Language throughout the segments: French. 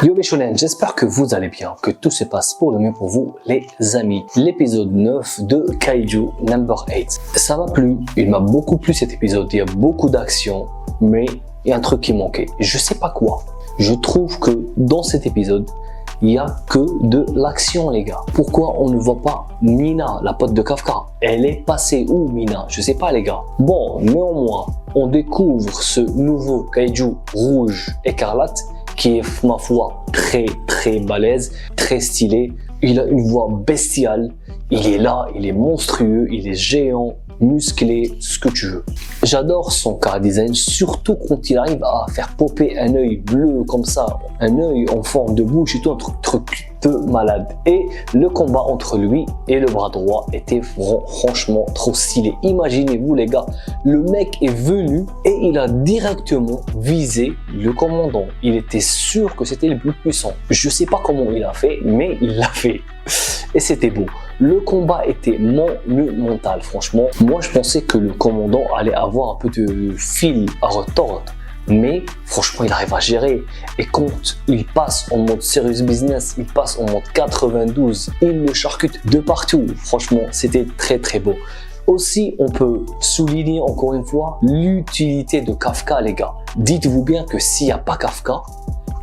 Yo mes shonen, j'espère que vous allez bien, que tout se passe pour le mieux pour vous les amis. L'épisode 9 de Kaiju Number 8. Ça m'a plu, il m'a beaucoup plu cet épisode, il y a beaucoup d'action, mais il y a un truc qui manquait. Je sais pas quoi. Je trouve que dans cet épisode, il n'y a que de l'action les gars. Pourquoi on ne voit pas Mina, la pote de Kafka? Elle est passée où Mina? Je sais pas les gars. Bon, néanmoins, on découvre ce nouveau Kaiju rouge écarlate qui est, ma foi, très balèze, très stylé. Il a une voix bestiale, il est là, il est monstrueux, il est géant, musclé, ce que tu veux. J'adore son car design, surtout quand il arrive à faire popper un œil bleu comme ça, un œil en forme de bouche et tout, un truc de malade. Et le combat entre lui et le bras droit était franchement trop stylé. Imaginez-vous les gars, le mec est venu et il a directement visé le commandant. Il était sûr que c'était le plus puissant. Je sais pas comment il a fait, mais il l'a fait. Et c'était beau. Le combat était monumental, franchement. Moi, je pensais que le commandant allait avoir un peu de fil à retordre. Mais franchement, il arrive à gérer. Et quand il passe en mode serious business, il passe en mode 92, il le charcute de partout. Franchement, c'était très beau. Aussi, on peut souligner encore une fois l'utilité de Kafka, les gars. Dites-vous bien que s'il n'y a pas Kafka,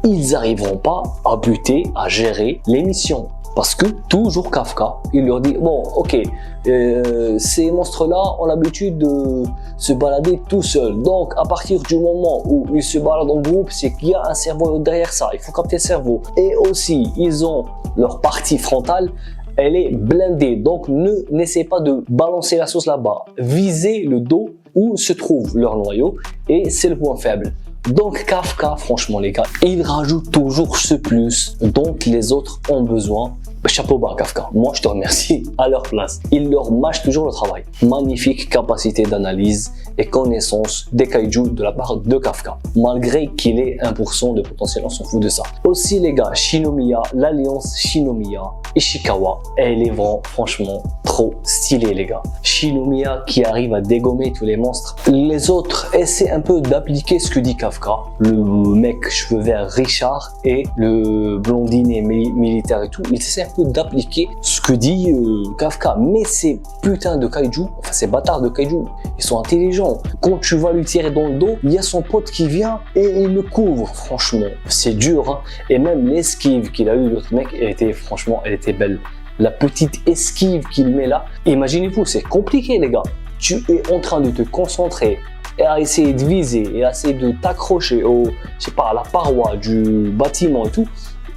ils n'arriveront pas à buter, à gérer les missions. Parce que toujours Kafka, il leur dit bon ok, ces monstres-là ont l'habitude de se balader tout seul. Donc à partir du moment où ils se baladent en groupe, c'est qu'il y a un cerveau derrière ça. Il faut capter le cerveau. Et aussi, ils ont leur partie frontale, elle est blindée. Donc n'essayez pas de balancer la sauce là-bas. Visez le dos où se trouve leur noyau et c'est le point faible. Donc Kafka, franchement les gars, il rajoute toujours ce plus dont les autres ont besoin. Chapeau bas Kafka, moi je te remercie à leur place. Il leur mâche toujours le travail. Magnifique capacité d'analyse et connaissance des kaiju de la part de Kafka. Malgré qu'il ait 1% de potentiel, on s'en fout de ça. Aussi les gars, Shinomiya, l'alliance Shinomiya, Ishikawa, elle est vraiment franchement trop stylée les gars. Shinomiya qui arrive à dégommer tous les monstres. Les autres essaient un peu d'appliquer ce que dit Kafka. Le mec cheveux verts Richard et le blondinet militaire et tout, ils essaient un peu d'appliquer ce que dit Kafka. Mais ces putains de kaiju, enfin ces bâtards de kaiju, ils sont intelligents. Quand tu vas lui tirer dans le dos, il y a son pote qui vient et il le couvre. Franchement, c'est dur hein. Et même l'esquive qu'il a eu l'autre mec, elle était belle. La petite esquive qu'il met là, imaginez-vous, c'est compliqué les gars. Tu es en train de te concentrer et à essayer de viser et à essayer de t'accrocher à la paroi du bâtiment et tout.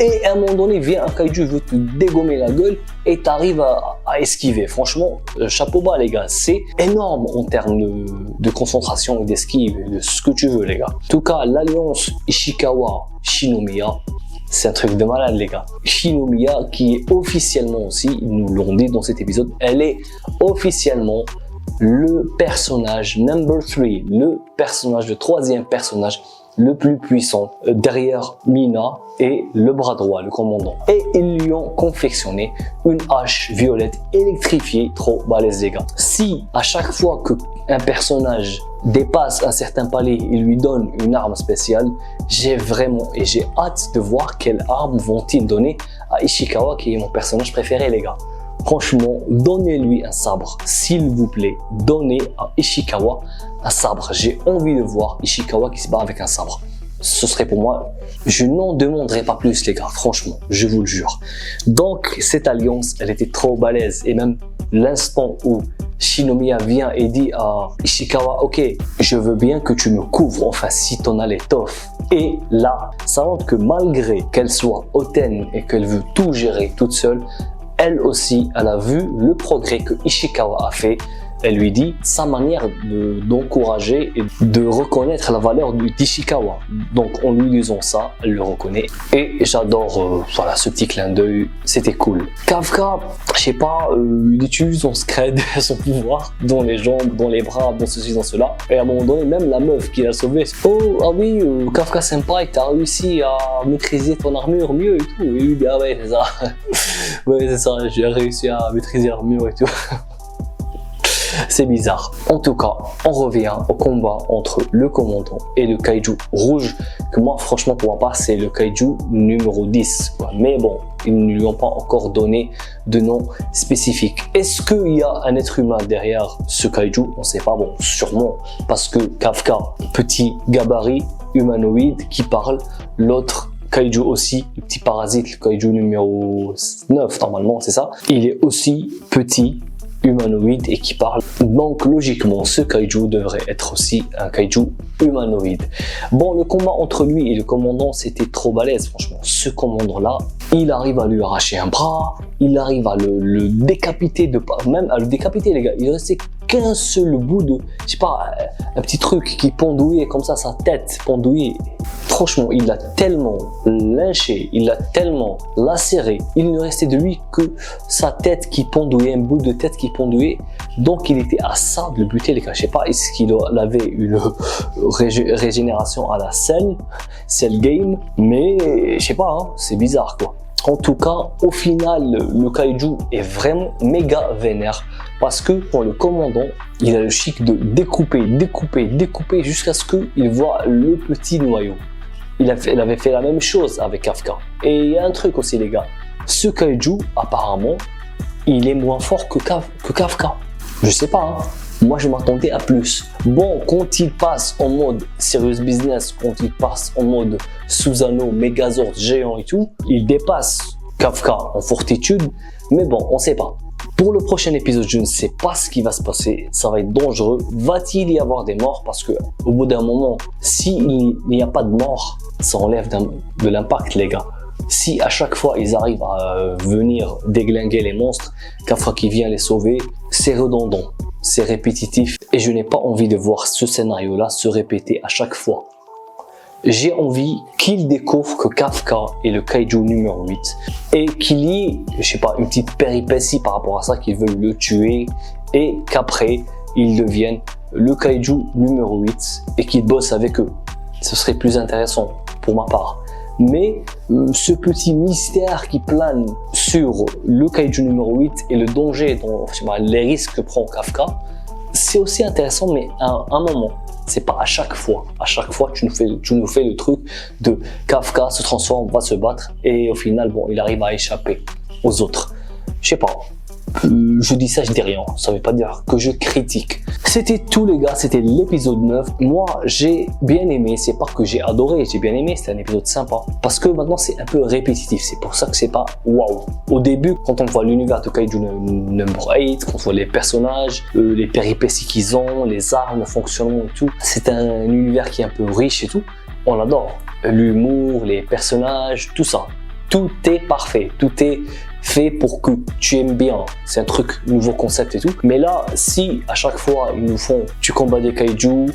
Et à un moment donné, vient un kaiju, veut te dégommer la gueule et t'arrives à esquiver. Franchement, chapeau bas les gars, c'est énorme en termes de concentration et d'esquive et de ce que tu veux les gars. En tout cas, l'alliance Ishikawa-Shinomiya, c'est un truc de malade les gars. Shinomiya qui est officiellement aussi, ils nous l'ont dit dans cet épisode, elle est officiellement le personnage number 3, le troisième personnage le plus puissant derrière Mina et le bras droit, le commandant. Et ils lui ont confectionné une hache violette électrifiée, trop balèze les gars. Si à chaque fois qu'un personnage dépasse un certain palier, il lui donne une arme spéciale, j'ai hâte de voir quelle arme vont-ils donner à Ishikawa qui est mon personnage préféré les gars. Franchement, donnez-lui un sabre, s'il vous plaît, donnez à Ishikawa un sabre. J'ai envie de voir Ishikawa qui se bat avec un sabre. Ce serait pour moi, je n'en demanderai pas plus les gars, franchement, je vous le jure. Donc cette alliance, elle était trop balèze et même l'instant où Shinomiya vient et dit à Ishikawa, ok, je veux bien que tu me couvres, enfin si t'en as l'étoffe. Et là, ça montre que malgré qu'elle soit hautaine et qu'elle veut tout gérer toute seule, elle aussi, elle a vu le progrès que Ishikawa a fait. Elle lui dit sa manière d'encourager et de reconnaître la valeur d'Ishikawa. Donc en lui disant ça, elle le reconnaît. Et j'adore voilà, ce petit clin d'œil, c'était cool. Kafka, je sais pas, il utilise son scred, son pouvoir, dans les jambes, dans les bras, dans ceci, dans cela. Et à un moment donné, même la meuf qui l'a sauvé, oh ah oui, Kafka Senpai, t'as réussi à maîtriser ton armure mieux et tout. Et lui dit ah ouais, c'est ça. Ouais, c'est ça, j'ai réussi à maîtriser l'armure et tout. C'est bizarre. En tout cas, on revient au combat entre le commandant et le kaiju rouge, que moi franchement pour ma part c'est le kaiju numéro 10 quoi. Mais bon, ils ne lui ont pas encore donné de nom spécifique. Est-ce qu'il y a un être humain derrière ce kaiju? On ne sait pas, bon sûrement, parce que Kafka, petit gabarit humanoïde qui parle, l'autre kaiju aussi, le petit parasite, le kaiju numéro 9 normalement, c'est ça, il est aussi petit, humanoïde et qui parle. Donc logiquement, ce kaiju devrait être aussi un kaiju humanoïde. Bon, le combat entre lui et le commandant, c'était trop balèze, franchement. Ce commandant-là, il arrive à lui arracher un bras, il arrive à le décapiter, même à le décapiter, les gars. Il restait qu'un seul bout de, je sais pas, un petit truc qui pendouillait comme ça, sa tête pendouillait. Franchement, il l'a tellement lynché, il l'a tellement lacéré, il ne restait de lui que sa tête qui pendouillait, un bout de tête qui pendouillait. Donc il était à ça de le buter, les gars. Je sais pas, est-ce qu'il avait une régénération à la Cell Game, mais je sais pas, hein, c'est bizarre quoi. En tout cas, au final, le kaiju est vraiment méga vénère parce que pour le commandant, il a le chic de découper jusqu'à ce qu'il voit le petit noyau. Il avait fait la même chose avec Kafka. Et il y a un truc aussi, les gars. Ce kaiju, apparemment, il est moins fort que Kafka. Je sais pas, hein. Moi, je m'attendais à plus. Bon, quand il passe en mode serious business, quand il passe en mode Susanoo, Megazord, géant et tout, il dépasse Kafka en fortitude. Mais bon, on sait pas. Pour le prochain épisode, je ne sais pas ce qui va se passer. Ça va être dangereux. Va-t-il y avoir des morts? Parce que au bout d'un moment, s'il n'y a pas de mort, ça enlève de l'impact, les gars. Si à chaque fois ils arrivent à venir déglinguer les monstres, Kafka qui vient les sauver, c'est redondant, c'est répétitif et je n'ai pas envie de voir ce scénario-là se répéter à chaque fois. J'ai envie qu'il découvre que Kafka est le kaiju numéro 8 et qu'il y ait, je sais pas, une petite péripétie par rapport à ça, qu'ils veulent le tuer et qu'après il devienne le kaiju numéro 8 et qu'il bosse avec eux. Ce serait plus intéressant pour ma part. Mais ce petit mystère qui plane sur le kaiju numéro 8 et le danger, les risques que prend Kafka, c'est aussi intéressant, mais à un moment. C'est pas à chaque fois. À chaque fois, tu nous fais le truc de Kafka se transforme, va se battre et au final, bon, il arrive à échapper aux autres. Je sais pas. Je dis ça, je dis rien. Ça veut pas dire que je critique. C'était tout, les gars. C'était l'épisode 9. Moi, j'ai bien aimé. C'est pas que j'ai adoré. J'ai bien aimé. C'était un épisode sympa. Parce que maintenant, c'est un peu répétitif. C'est pour ça que c'est pas waouh. Au début, quand on voit l'univers de Kaiju Number 8, quand on voit les personnages, les péripéties qu'ils ont, les armes, le fonctionnement et tout, c'est un univers qui est un peu riche et tout. On l'adore. L'humour, les personnages, tout ça. Tout est parfait. Tout est fait pour que tu aimes bien. C'est un truc, nouveau concept et tout. Mais là, si à chaque fois ils nous font tu combats des kaiju,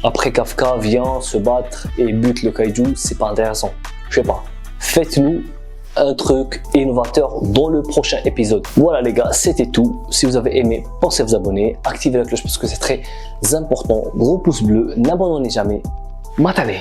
après Kafka vient se battre et bute le kaiju, c'est pas intéressant. Je sais pas. Faites-nous un truc innovateur dans le prochain épisode. Voilà les gars, c'était tout. Si vous avez aimé, pensez à vous abonner, activez la cloche parce que c'est très important. Gros pouce bleu, n'abandonnez jamais. Matane!